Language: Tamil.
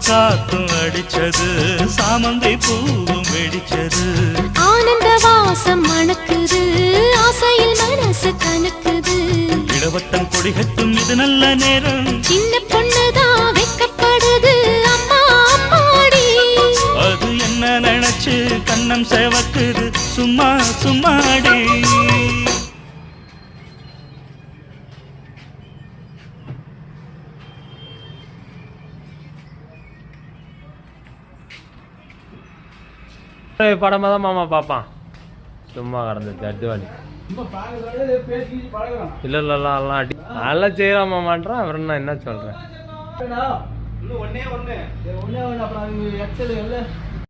காத்தும் அடிச்சது சாமந்தி பூவும் வெடிச்சது ஆனந்த வாசம் மணக்குது ஆசையில் மனசு கணக்குது இடவட்டம் கொடிகட்டும் இது நல்ல நேரம் சின்ன பொண்ணுதான் வெக்கப்படுது அம்மா அம்மாடி அது என்ன நினைச்சு கண்ணம் சேவக்குது சும்மா சும்மாடி படமாக தான் மாமா பார்ப்பான் சும்மா கடந்த ஜட்வாலி இல்லை எல்லாம் அடி அதெல்லாம் செய்யலாம் மாமான்றான் அப்புறம் நான் என்ன சொல்கிறேன்